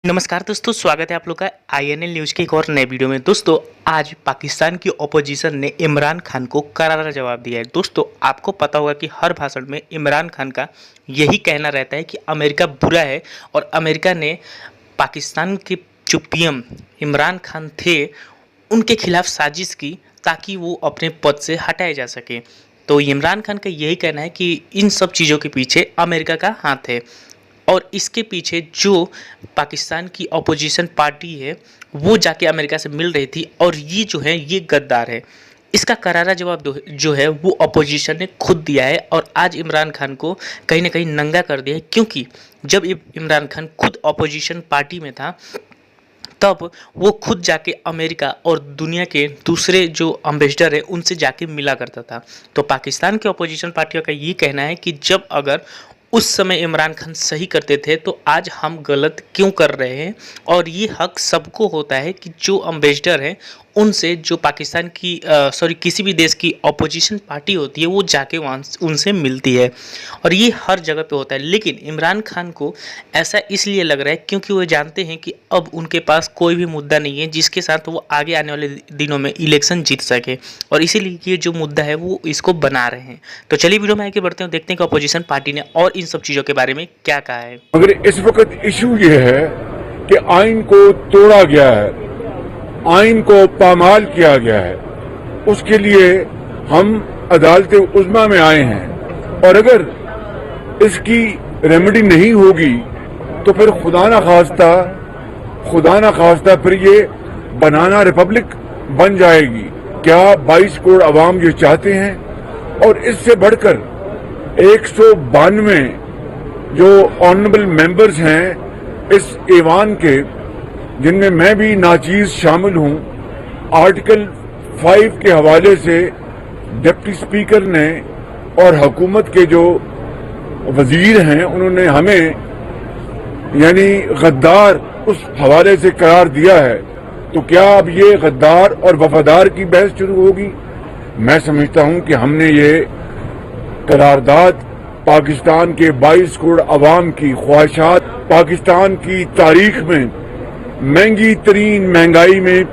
नमस्कार दोस्तों, स्वागत है आप लोग का INL न्यूज़ की एक और नए वीडियो में। दोस्तों, आज पाकिस्तान की ऑपोजिशन ने इमरान खान को करारा जवाब दिया है। दोस्तों, आपको पता होगा कि हर भाषण में इमरान खान का यही कहना रहता है कि अमेरिका बुरा है और अमेरिका ने पाकिस्तान के जो PM इमरान खान थे उनके खिलाफ साजिश की ताकि वो अपने पद से हटाए जा सके। तो इमरान खान का यही कहना है कि इन सब चीज़ों के पीछे अमेरिका का हाथ है और इसके पीछे जो पाकिस्तान की अपोजिशन पार्टी है वो जाके अमेरिका से मिल रही थी और ये जो है ये गद्दार है। इसका करारा जवाब जो है वो अपोजिशन ने खुद दिया है और आज इमरान खान को कहीं ना कहीं नंगा कर दिया है, क्योंकि जब इमरान खान खुद अपोजिशन पार्टी में था तब वो खुद जाके अमेरिका और दुनिया के दूसरे जो एम्बेसडर है उनसे जाके मिला करता था। तो पाकिस्तान के अपोजिशन पार्टियों का ये कहना है कि जब अगर उस समय इमरान खान सही करते थे तो आज हम गलत क्यों कर रहे हैं, और ये हक सबको होता है कि जो एम्बेसडर हैं उनसे जो पाकिस्तान की किसी भी देश की अपोजिशन पार्टी होती है वो जाके वहाँ उनसे मिलती है और ये हर जगह पे होता है। लेकिन इमरान खान को ऐसा इसलिए लग रहा है क्योंकि वो जानते हैं कि अब उनके पास कोई भी मुद्दा नहीं है जिसके साथ वो आगे आने वाले दिनों में इलेक्शन जीत सके, और इसीलिए ये जो मुद्दा है वो इसको बना रहे हैं। तो चलिए वीडियो में आगे बढ़ते हैं, देखते हैं कि अपोजिशन पार्टी ने और इन सब चीज़ों के बारे में क्या कहा है। मगर इस वक्त इशू ये है कि आइन को तोड़ा गया है, आइन को पामाल किया गया है। उसके लिए हम अदालत उज़्मा में आए हैं और अगर इसकी रेमेडी नहीं होगी तो फिर खुदा ना खास्ता फिर ये बनाना रिपब्लिक बन जाएगी। क्या 22 करोड़ अवाम ये चाहते हैं? और इससे बढ़कर 192 जो ऑनरेबल मेंबर्स हैं इस ऐवान के, जिनमें मैं भी नाचीज शामिल हूं, आर्टिकल 5 के हवाले से डिप्टी स्पीकर ने और हुकूमत के जो वजीर हैं उन्होंने हमें यानी गद्दार उस हवाले से करार दिया है। तो क्या अब ये गद्दार और वफादार की बहस शुरू होगी? मैं समझता हूं कि हमने ये करारदाद पाकिस्तान के 22 करोड़ अवाम की ख्वाहिशात, पाकिस्तान की तारीख में महंगी तरीन महंगाई में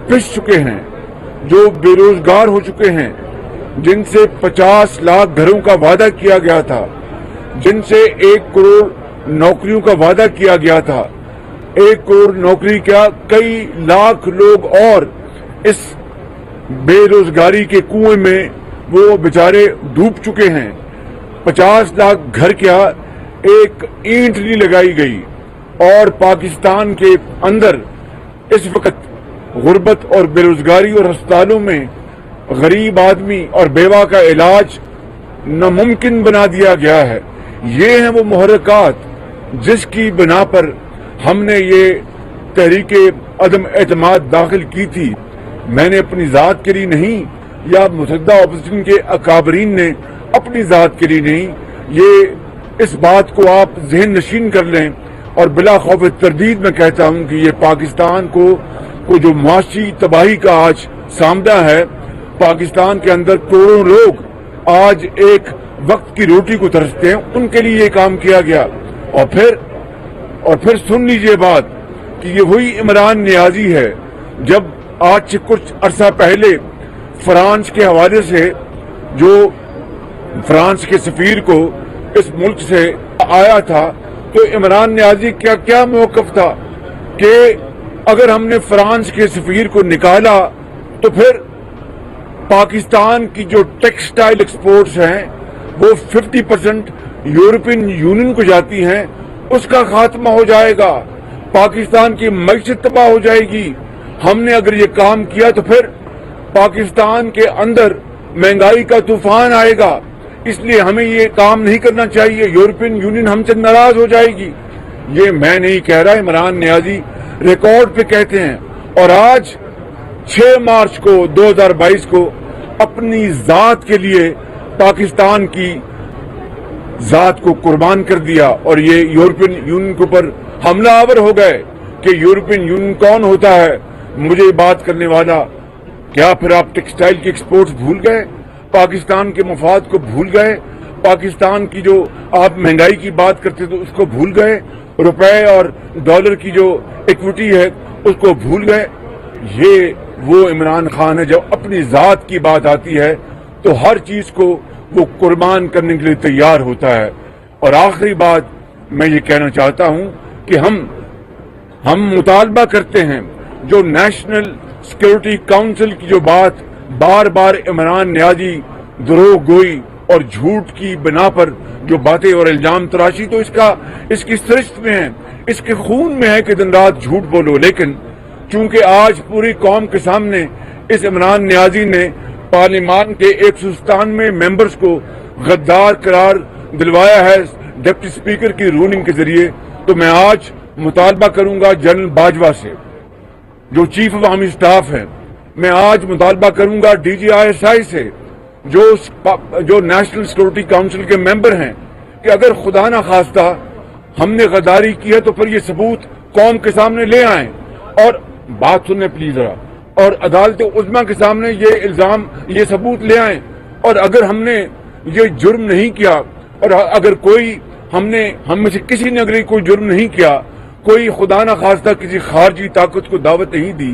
पिस चुके हैं, जो बेरोजगार हो चुके हैं, जिनसे 50 लाख घरों का वादा किया गया था, जिनसे 1 करोड़ नौकरियों का वादा किया गया था। 1 करोड़ नौकरी क्या, कई लाख लोग और इस बेरोजगारी के कुएं में वो बेचारे डूब चुके हैं। 50 लाख घर क्या, एक ईंट नहीं लगाई गई। और पाकिस्तान के अंदर इस वक्त गुर्बत और बेरोजगारी और अस्पतालों में गरीब आदमी और बेवा का इलाज नामुमकिन बना दिया गया है। ये हैं वो मुहर्रिकात जिसकी बिना पर हमने ये तहरीके अदम एतमाद दाखिल की थी। मैंने अपनी जात के लिए नहीं, या मुसद्दा ऑपोजिशन के अकाबरीन ने अपनी जात के लिए नहीं। ये इस बात को आप ज़हन नशीन कर लें और बिला खौफ तरदीद में कहता हूं कि ये पाकिस्तान को जो मुआशी तबाही का आज सामना है, पाकिस्तान के अंदर करोड़ों लोग आज एक वक्त की रोटी को तरसते हैं, उनके लिए ये काम किया गया। और फिर सुन लीजिए बात कि ये वही इमरान नियाजी है जब आज से कुछ अरसा पहले फ्रांस के हवाले से जो फ्रांस के सफीर को इस मुल्क से आया था, तो इमरान नियाजी का क्या मौकफ था कि अगर हमने फ्रांस के सफीर को निकाला तो फिर पाकिस्तान की जो टेक्सटाइल एक्सपोर्ट्स हैं वो 50% यूरोपियन यूनियन को जाती हैं, उसका खात्मा हो जाएगा, पाकिस्तान की मईशत तबाह हो जाएगी। हमने अगर ये काम किया तो फिर पाकिस्तान के अंदर महंगाई का तूफान आएगा, इसलिए हमें ये काम नहीं करना चाहिए, यूरोपियन यूनियन हमसे नाराज हो जाएगी। ये मैं नहीं कह रहा, इमरान नियाजी रिकॉर्ड पे कहते हैं। और आज 6 मार्च को 2022 को अपनी जात के लिए पाकिस्तान की जात को कुर्बान कर दिया और ये यूरोपियन यूनियन के ऊपर हमलावर हो गए कि यूरोपियन यूनियन कौन होता है मुझे बात करने वाला। क्या फिर आप टेक्सटाइल की एक्सपोर्ट्स भूल गए, पाकिस्तान के मफाद को भूल गए, पाकिस्तान की जो आप महंगाई की बात करते थे उसको भूल गए? रुपए और डॉलर की जो इक्विटी है उसको भूल गए। ये वो इमरान खान है जब अपनी जात की बात आती है तो हर चीज को वो कुर्बान करने के लिए तैयार होता है। और आखिरी बात मैं ये कहना चाहता हूं कि हम मुतालबा करते हैं जो नेशनल सिक्योरिटी काउंसिल की जो बात बार बार इमरान न्याजी द्रोह गोई और झूठ की बिना पर जो बातें और इल्जाम तराशी, तो इसकी सृष्टि में है, इसके खून में है कि दिन रात झूठ बोलो। लेकिन चूंकि आज पूरी कौम के सामने इस इमरान न्याजी ने पार्लियामान के 197 मेंबर्स को गद्दार करार दिलवाया है डिप्टी स्पीकर की रूलिंग के जरिए, तो मैं आज मुतालबा करूंगा जनरल बाजवा से जो चीफ ऑफ आर्मी स्टाफ है, मैं आज मुतालबा करूंगा DGISI से जो नेशनल सिक्योरिटी काउंसिल के मेंबर हैं कि अगर खुदा ना खास्ता हमने गद्दारी की है तो फिर ये सबूत कौम के सामने ले आए और बात सुनने प्लीज जरा, और अदालत उज़्मा के सामने ये इल्जाम ये सबूत ले आए। और अगर हमने ये जुर्म नहीं किया और अगर कोई हम में से किसी ने अगर कोई जुर्म नहीं किया, कोई खुदा ना खास्ता किसी खारजी ताकत को दावत नहीं दी,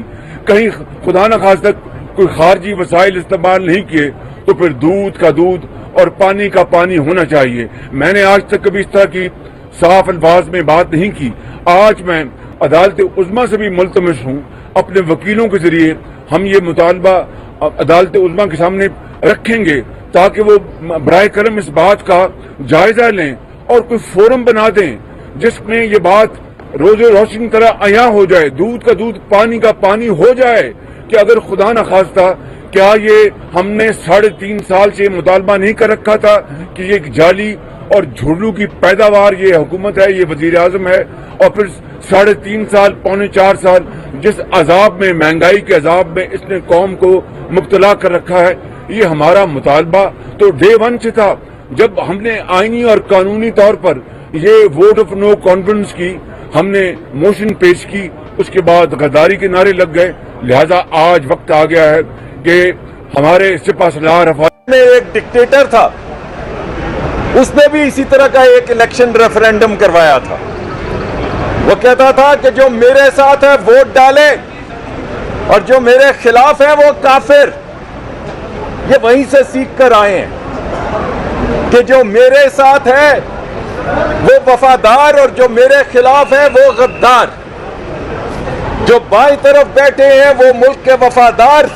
कहीं खुदा ना खास्ता कोई खारजी वसाइल इस्तेमाल नहीं किए, तो फिर दूध का दूध और पानी का पानी होना चाहिए। मैंने आज तक कभी इस तरह की साफ अल्फाज में बात नहीं की। आज मैं अदालत उज़्मा से भी मुल्तमिस हूँ, अपने वकीलों के जरिए हम ये मुतालबा अदालत उज़्मा के सामने रखेंगे ताकि वो बराए करम इस बात का जायजा लें और कोई फोरम बना दें जिसमें ये बात रोजे रोशनी तरह अया हो जाए, दूध का दूध पानी का पानी हो जाए कि अगर खुदा न खास्ता क्या ये हमने 3.5 साल से मुतालबा नहीं कर रखा था कि ये जाली और झुर्रू की पैदावार ये हुकूमत है, ये वजीर आजम है, और फिर 3.5 साल 3.25 साल जिस अजाब में, महंगाई के अजाब में इसने कौम को मुब्तला कर रखा है। ये हमारा मुतालबा तो डे 1 से था जब हमने आईनी और कानूनी तौर पर ये वोट ऑफ नो कॉन्फिडेंस की हमने मोशन पेश की, उसके बाद गद्दारी के नारे लग गए। लिहाजा आज वक्त आ गया है कि हमारे सिपहसालार में एक डिक्टेटर था, उसने भी इसी तरह का एक इलेक्शन रेफरेंडम करवाया था। वो कहता था कि जो मेरे साथ है वोट डाले और जो मेरे खिलाफ है वो काफिर। ये वहीं से सीख कर आए हैं कि जो मेरे साथ है वो वफादार और जो मेरे खिलाफ है वो गद्दार। जो बाईं तरफ बैठे हैं वो मुल्क के वफादार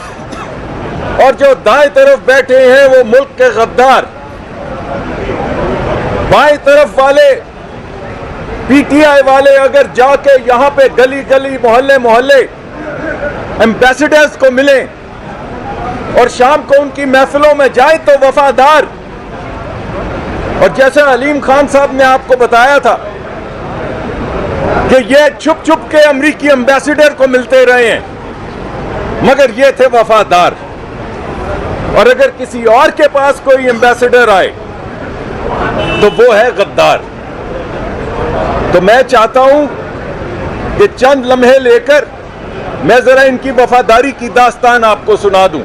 और जो दाएं तरफ बैठे हैं वो मुल्क के गद्दार। बाईं तरफ वाले पीटीआई वाले अगर जाके यहां पे गली गली मोहल्ले मोहल्ले एम्बेसडर्स को मिलें और शाम को उनकी महफिलों में जाए तो वफादार। और जैसे अलीम खान साहब ने आपको बताया था कि ये छुप छुप के अमरीकी एम्बेसडर को मिलते रहे हैं मगर ये थे वफादार। और अगर किसी और के पास कोई एम्बेसडर आए तो वो है गद्दार। तो मैं चाहता हूं कि चंद लम्हे लेकर मैं जरा इनकी वफादारी की दास्तान आपको सुना दूं।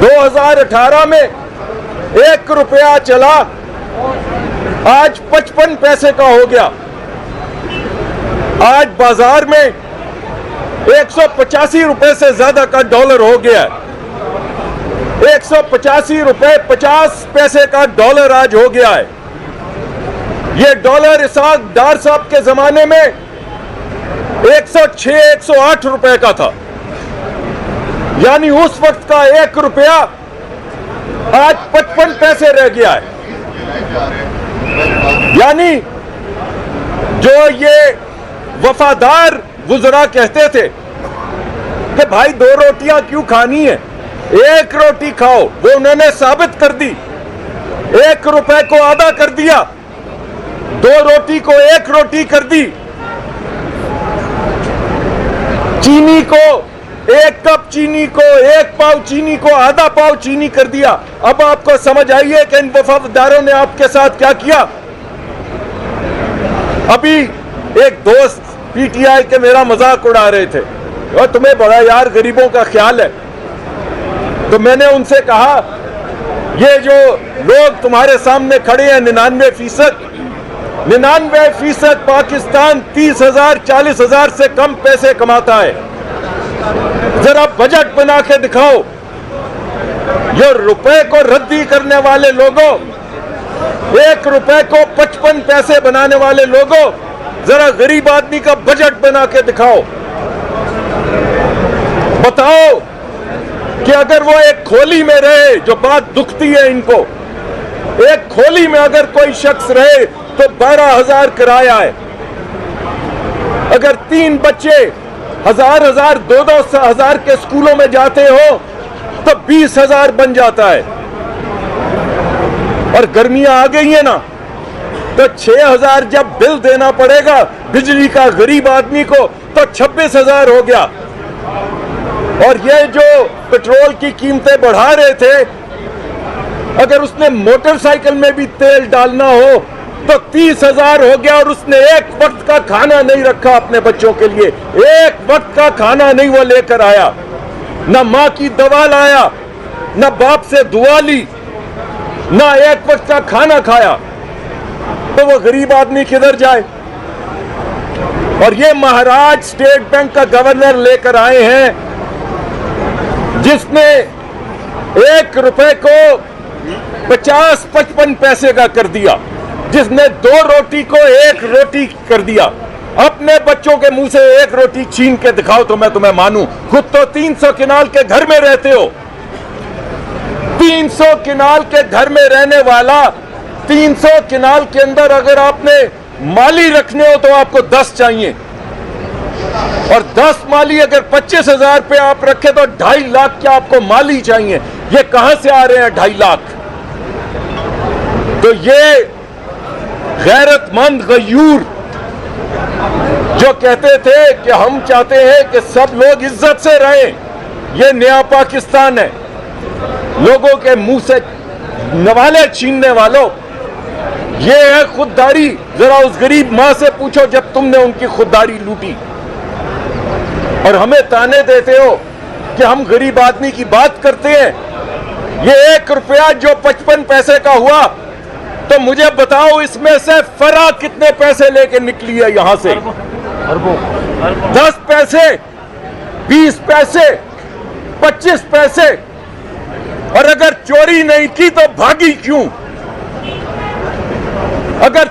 2018 में 1 रुपया चला, आज 55 पैसे का हो गया। आज बाजार में 185 रुपए से ज्यादा का डॉलर हो गया है। 185 रुपए 50 पैसे का डॉलर आज हो गया है। ये डॉलर इसाक डार साहब के जमाने में 106 108 रुपए का था, यानी उस वक्त का 1 रुपया आज 55 पैसे रह गया है। यानी जो ये वफादार गुजरा कहते थे कि भाई 2 रोटियां क्यों खानी है, 1 रोटी खाओ, वो उन्होंने साबित कर दी। 1 रुपए को आधा कर दिया, 2 रोटी को 1 रोटी कर दी। चीनी को 1 कप चीनी को 1 पाव चीनी को आधा पाव चीनी कर दिया। अब आपको समझ आई है कि इन वफादारों ने आपके साथ क्या किया। अभी एक दोस्त पीटीआई के मेरा मजाक उड़ा रहे थे और तुम्हें बड़ा यार गरीबों का ख्याल है। तो मैंने उनसे कहा ये जो लोग तुम्हारे सामने खड़े हैं 99%, 99% पाकिस्तान 30,000 40,000 से कम पैसे कमाता है। जरा बजट बना के दिखाओ। ये रुपए को रद्दी करने वाले लोगों, 1 रुपए को 55 पैसे बनाने वाले लोगों, जरा गरीब आदमी का बजट बना के दिखाओ। बताओ कि अगर वो एक खोली में रहे, जो बात दुखती है इनको, एक खोली में अगर कोई शख्स रहे तो 12,000 किराया है। अगर 3 बच्चे 1,000 2,000 के स्कूलों में जाते हो तो 20,000 बन जाता है। और गर्मियां आ गई है ना, तो 6,000 जब बिल देना पड़ेगा बिजली का गरीब आदमी को, तो 26,000 हो गया। और ये जो पेट्रोल की कीमतें बढ़ा रहे थे, अगर उसने मोटरसाइकिल में भी तेल डालना हो तो 30,000 हो गया। और उसने एक वक्त का खाना नहीं रखा अपने बच्चों के लिए, एक वक्त का खाना नहीं वो लेकर आया, ना मां की दवा लाया, ना बाप से दुआ ली, ना एक वक्त का खाना खाया। तो वो गरीब आदमी किधर जाए? और ये महाराज स्टेट बैंक का गवर्नर लेकर आए हैं, जिसने 1 रुपए को 50-55 पैसे का कर दिया, जिसने 2 रोटी को 1 रोटी कर दिया। अपने बच्चों के मुंह से 1 रोटी छीन के दिखाओ तो मैं तुम्हें मानूं। खुद तो 300 किनाल के घर में रहते हो। 300 किनाल के घर में रहने वाला, 300 किनाल के अंदर अगर आपने माली रखने हो तो आपको 10 चाहिए। और 10 माली अगर 25,000 पे आप रखे तो 2.5 लाख के आपको माली चाहिए। ये कहां से आ रहे हैं 2.5 लाख? तो ये गैरतमंद गयूर जो कहते थे कि हम चाहते हैं कि सब लोग इज्जत से रहें, ये नया पाकिस्तान है। लोगों के मुंह से नवाले छीनने वालों, ये है खुददारी। जरा उस गरीब मां से पूछो जब तुमने उनकी खुददारी लूटी। और हमें ताने देते हो कि हम गरीब आदमी की बात करते हैं। ये 1 रुपया जो 55 पैसे का हुआ, तो मुझे बताओ इसमें से फरा कितने पैसे लेके निकली है यहां से? 10 पैसे, 20 पैसे, 25 पैसे। और अगर चोरी नहीं की तो भागी क्यों? अगर